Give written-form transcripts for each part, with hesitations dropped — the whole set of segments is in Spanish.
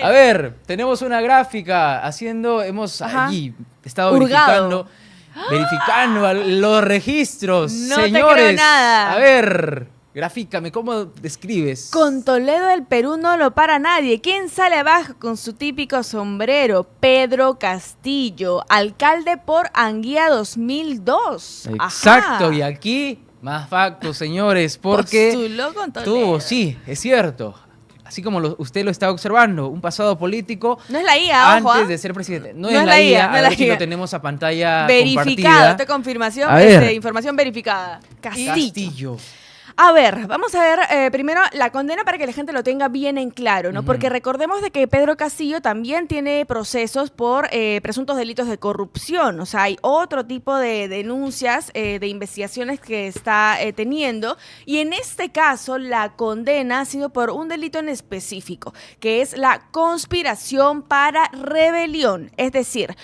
A ver, tenemos una gráfica hemos allí estado verificando los registros. No Señores, te creo nada. A ver, grafícame, ¿cómo describes? Con Toledo del Perú no lo para nadie. ¿Quién sale abajo con su típico sombrero? Pedro Castillo, alcalde por Anguía 2002. Exacto, Ajá. y aquí más factos, señores, porque Postuló con Toledo. tuvo, sí, es cierto, así como usted lo está observando, un pasado político No es la IA, antes ojo. de ser presidente. No, No es la IA, no a es ver la si IA. lo tenemos a pantalla Verificado, compartida. esta confirmación, A ver. información verificada. Castillo. A ver, vamos a ver primero la condena para que la gente lo tenga bien en claro, ¿no? Porque recordemos de que Pedro Castillo también tiene procesos por presuntos delitos de corrupción. O sea, hay otro tipo de denuncias, de investigaciones que está teniendo. Y en este caso, la condena ha sido por un delito en específico, que es la conspiración para rebelión. Es decir,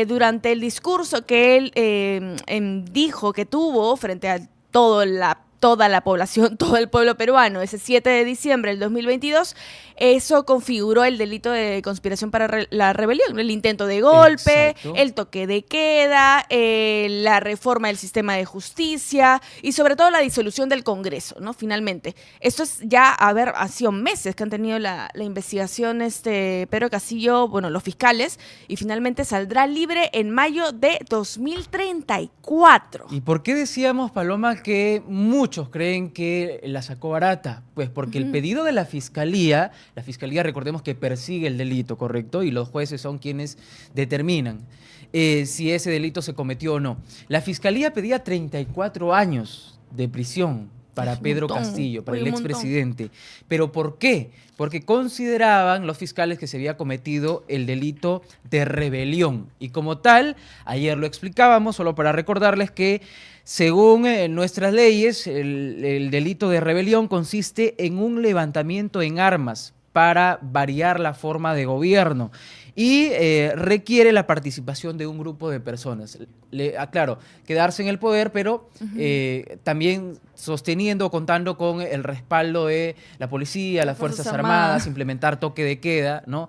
durante el discurso que él dijo que tuvo frente a toda la población, todo el pueblo peruano, ese 7 de diciembre del 2022, eso configuró el delito de conspiración para la rebelión, el intento de golpe, Exacto. el toque de queda, la reforma del sistema de justicia y sobre todo la disolución del Congreso, ¿no? Finalmente. Esto es ya, ha sido meses que han tenido la investigación Pedro Castillo, bueno, los fiscales, y finalmente saldrá libre en mayo de 2034. ¿Y por qué decíamos, Paloma, que muchos creen que la sacó barata? Pues porque el pedido de la fiscalía recordemos que persigue el delito, ¿correcto? Y los jueces son quienes determinan si ese delito se cometió o no. La fiscalía pedía 34 años de prisión para Pedro Castillo, para el expresidente. ¿Pero por qué? Porque consideraban los fiscales que se había cometido el delito de rebelión. Y como tal, ayer lo explicábamos, solo para recordarles que según nuestras leyes, el delito de rebelión consiste en un levantamiento en armas para variar la forma de gobierno y requiere la participación de un grupo de personas. Claro, quedarse en el poder, pero también sosteniendo, contando con el respaldo de la policía, las Fuerzas Armadas, implementar toque de queda, ¿no?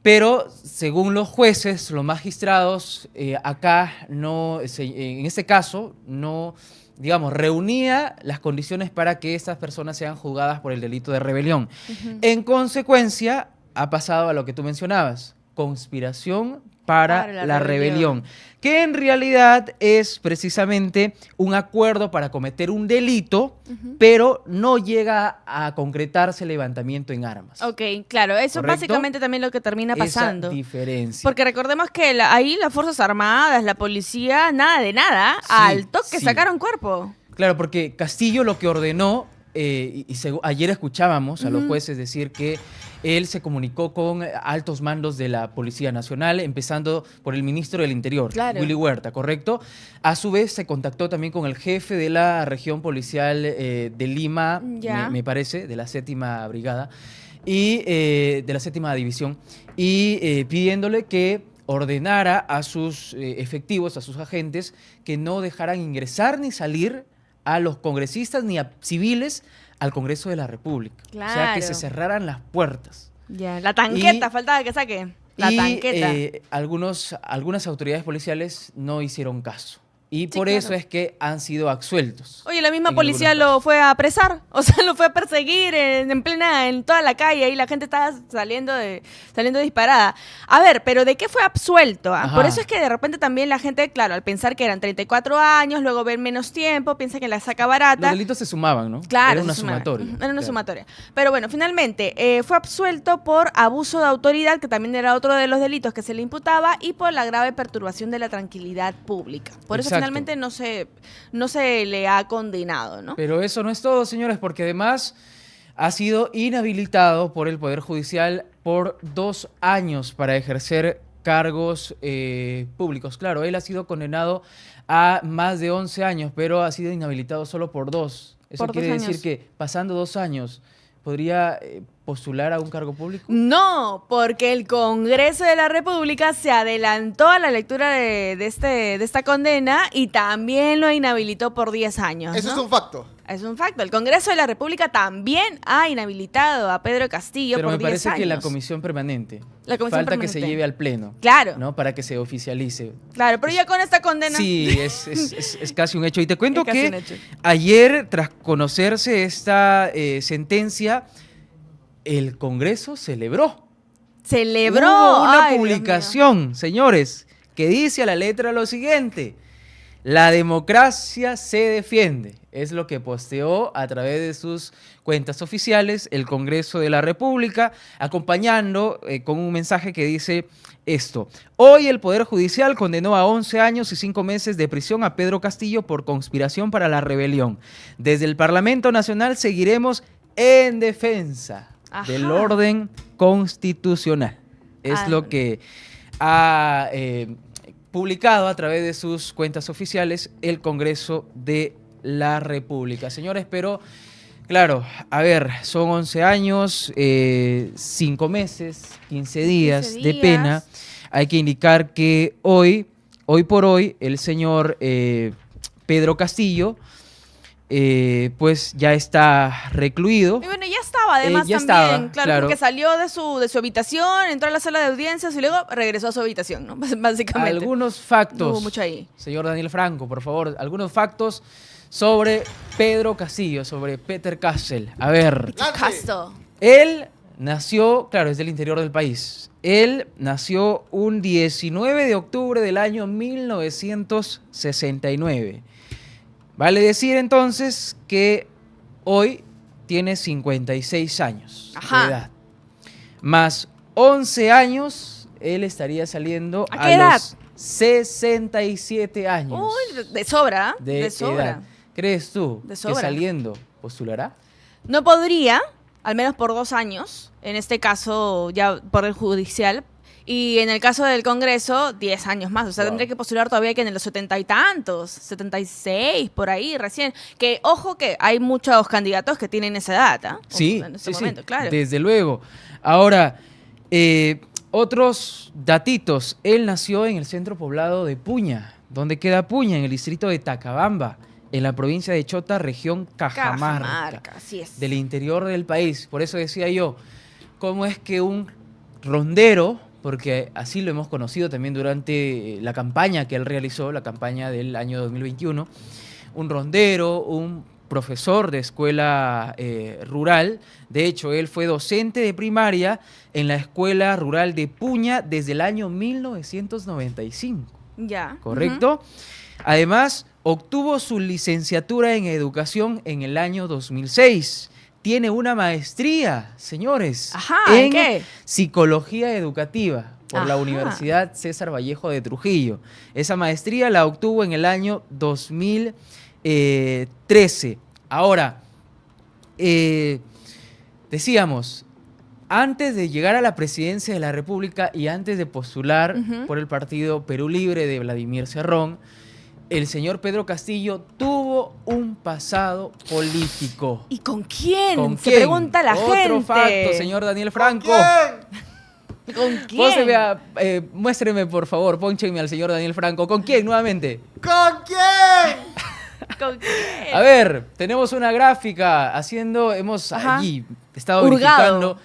Pero según los jueces, los magistrados, acá no, en este caso, no, digamos, reunía las condiciones para que estas personas sean juzgadas por el delito de rebelión. En consecuencia, ha pasado a lo que tú mencionabas, conspiración para la rebelión, que en realidad es precisamente un acuerdo para cometer un delito, pero no llega a concretarse el levantamiento en armas. Ok, claro, eso es básicamente también lo que termina pasando. Esa diferencia. Porque recordemos que ahí las Fuerzas Armadas, la policía, nada de nada, sí, al toque sacaron cuerpo. Claro, porque Castillo lo que ordenó, ayer escuchábamos a los jueces decir que él se comunicó con altos mandos de la Policía Nacional, empezando por el ministro del Interior, Willy Huerta, ¿correcto? A su vez se contactó también con el jefe de la región policial de Lima, me parece, de la 7ª Brigada, y de la 7ª División, y pidiéndole que ordenara a sus efectivos, a sus agentes, que no dejaran ingresar ni salir a los congresistas ni a civiles al Congreso de la República. Claro. O sea, que se cerraran las puertas. Ya, la tanqueta, faltaba que saque. La tanqueta. Algunas autoridades policiales no hicieron caso. Y por eso es que han sido absueltos. Oye, la misma policía lo fue a apresar, o sea, lo fue a perseguir en toda la calle, ahí la gente estaba saliendo disparada. A ver, pero ¿de qué fue absuelto? Por eso es que de repente también la gente, claro, al pensar que eran 34 años, luego ven menos tiempo, piensa que la saca barata. Los delitos se sumaban, ¿no? Claro. Era una sumatoria. Era una sumatoria. Pero bueno, finalmente fue absuelto por abuso de autoridad, que también era otro de los delitos que se le imputaba, y por la grave perturbación de la tranquilidad pública. Por eso finalmente no se le ha condenado, ¿no? Pero eso no es todo, señores, porque además ha sido inhabilitado por el Poder Judicial por 2 años para ejercer cargos públicos. Claro, él ha sido condenado a más de 11 años, pero ha sido inhabilitado solo por 2. Eso quiere decir que pasando 2 años podría postular a un cargo público? No, porque el Congreso de la República se adelantó a la lectura de esta condena y también lo inhabilitó por 10 años. Eso ¿no? es un facto. Es un facto. El Congreso de la República también ha inhabilitado a Pedro Castillo Pero por me 10 parece años. que la comisión permanente. La comisión falta permanente. que se lleve al pleno. Claro. ¿No? Para que se oficialice. Claro, pero ya con esta condena... Sí, es casi un hecho. Y te cuento Es casi que un hecho. ayer, tras conocerse esta sentencia, el Congreso celebró. Celebró. Hubo una Ay, Dios publicación, señores, que dice a la letra lo siguiente: la democracia se defiende. Es lo que posteó a través de sus cuentas oficiales el Congreso de la República, acompañando con un mensaje que dice esto: hoy el Poder Judicial condenó a 11 años y 5 meses de prisión a Pedro Castillo por conspiración para la rebelión. Desde el Parlamento Nacional seguiremos en defensa del orden constitucional. Es lo que ha publicado a través de sus cuentas oficiales el Congreso de la República. Señores, pero claro, a ver, son 11 años, 5 meses, 15 días de pena. Hay que indicar que hoy por hoy, el señor Pedro Castillo pues ya está recluido. Y bueno, ya estaba además ya también, estaba, claro, porque salió de su habitación, entró a la sala de audiencias y luego regresó a su habitación, ¿no? Básicamente. Algunos factos, No hubo mucho ahí. Señor Daniel Franco, por favor, algunos factos sobre Pedro Castillo, sobre Peter Castell. A ver, Casto. él nació, claro, es del interior del país. Él nació un 19 de octubre del año 1969. Vale decir entonces que hoy tiene 56 años de edad. Más 11 años, él estaría saliendo ¿A qué edad? los 67 años. Uy, de sobra, de sobra. edad. ¿Crees tú De que sobra. saliendo postulará? No podría, al menos por 2 años, en este caso ya por el judicial, y en el caso del Congreso, 10 años más. O sea, tendría que postular todavía que en los 70 y tantos, 76, por ahí recién. Que, ojo, que hay muchos candidatos que tienen esa edad, ¿ah? Sí, En este sí, momento, sí, claro. desde luego. Ahora, otros datitos. Él nació en el centro poblado de Puña. ¿Dónde queda Puña? En el distrito de Tacabamba, en la provincia de Chota, región Cajamarca, así es. del interior del país. Por eso decía yo, ¿cómo es que un rondero, porque así lo hemos conocido también durante la campaña que él realizó, la campaña del año 2021, un rondero, un profesor de escuela rural, de hecho él fue docente de primaria en la escuela rural de Puña desde el año 1995, Ya. ¿correcto? Además, obtuvo su licenciatura en educación en el año 2006. Tiene una maestría, señores, Ajá, en ¿qué? psicología educativa por la Ajá. Universidad César Vallejo de Trujillo. Esa maestría la obtuvo en el año 2013. Ahora, decíamos, antes de llegar a la presidencia de la República y antes de postular por el partido Perú Libre de Vladimir Cerrón, el señor Pedro Castillo tuvo un pasado político. ¿Y con quién? ¿Con Se quién? pregunta la gente. Otro facto, señor Daniel Franco. ¿Con quién? Muéstreme, por favor, pónchenme al señor Daniel Franco. ¿Con quién nuevamente? ¿Con quién? ¿Con quién? A ver, tenemos una gráfica hemos Ajá. allí estado Hurgado.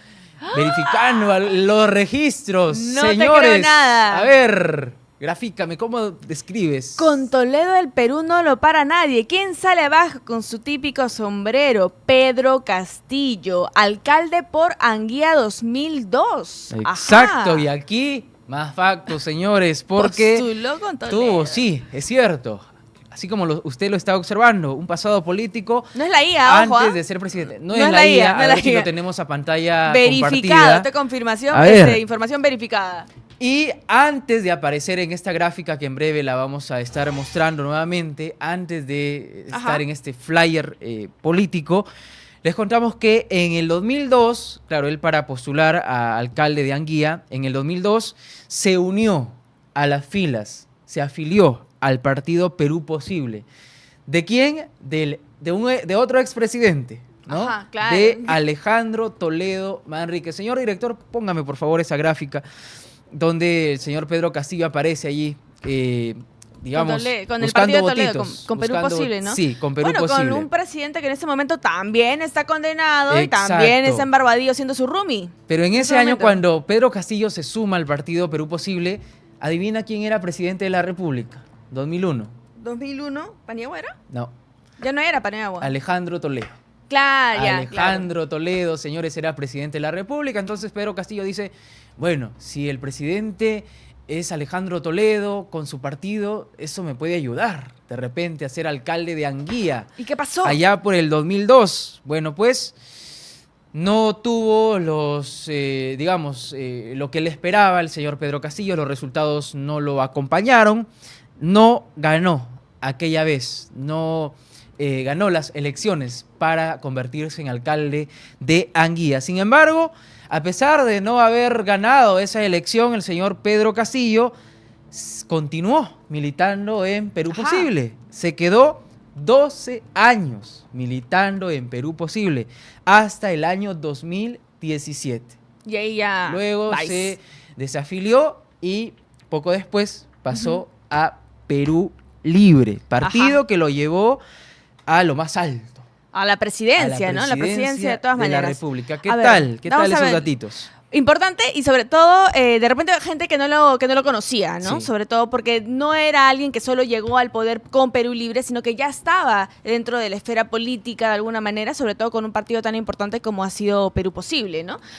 verificando los registros. No te Señores, creo nada. A ver, grafícame, ¿cómo describes? Con Toledo del Perú no lo para nadie. ¿Quién sale abajo con su típico sombrero? Pedro Castillo, alcalde por Anguía 2002. Exacto, Ajá. y aquí más factos, señores, porque Postuló con Toledo. tuvo, sí, es cierto, así como usted lo está observando, un pasado político No es la IA, ojo. antes ¿ah? de ser presidente. No, No es es la la IA, IA, no a es ver la si IA. lo tenemos a pantalla Verificado, compartida. esta confirmación, A ver. información verificada. Y antes de aparecer en esta gráfica, que en breve la vamos a estar mostrando nuevamente, antes de estar en este flyer político, les contamos que en el 2002, claro, él para postular a alcalde de Anguía, en el 2002 se unió a las filas, se afilió al partido Perú Posible. ¿De quién? De otro expresidente, ¿no? Ajá, claro. De Alejandro Toledo Manrique. Señor director, póngame por favor esa gráfica donde el señor Pedro Castillo aparece allí, digamos, con el buscando partido de Toledo, votitos, con Perú buscando Posible, ¿no? Sí, con Perú bueno, Posible. con un presidente que en este momento también está condenado y Exacto. también está en Barbadillo siendo su roomie. Pero en ese año, momento. cuando Pedro Castillo se suma al partido Perú Posible, adivina quién era presidente de la República. 2001. 2001, ¿Paniagua era? No, Ya no era Paniagua. Alejandro Toledo. Claro, ya, Alejandro Toledo, señores, era presidente de la República. Entonces Pedro Castillo dice, bueno, si el presidente es Alejandro Toledo con su partido, eso me puede ayudar de repente a ser alcalde de Anguía. ¿Y qué pasó? Allá por el 2002. Bueno, pues no tuvo los, lo que le esperaba el señor Pedro Castillo, los resultados no lo acompañaron, no ganó aquella vez, no ganó las elecciones para convertirse en alcalde de Anguía. Sin embargo, a pesar de no haber ganado esa elección, el señor Pedro Castillo continuó militando en Perú Ajá. Posible. Se quedó 12 años militando en Perú Posible, hasta el año 2017. Y ahí ya... Luego Vice. se desafilió y poco después pasó a Perú Libre, partido Ajá. que lo llevó a lo más alto. A la presidencia, A ¿no? La presidencia de todas maneras. la República. ¿Qué A ver, tal? ¿Qué vamos tal a esos ver. datitos? Importante y sobre todo, de repente gente que no lo conocía, ¿no? Sí. Sobre todo porque no era alguien que solo llegó al poder con Perú Libre, sino que ya estaba dentro de la esfera política de alguna manera, sobre todo con un partido tan importante como ha sido Perú Posible, ¿no?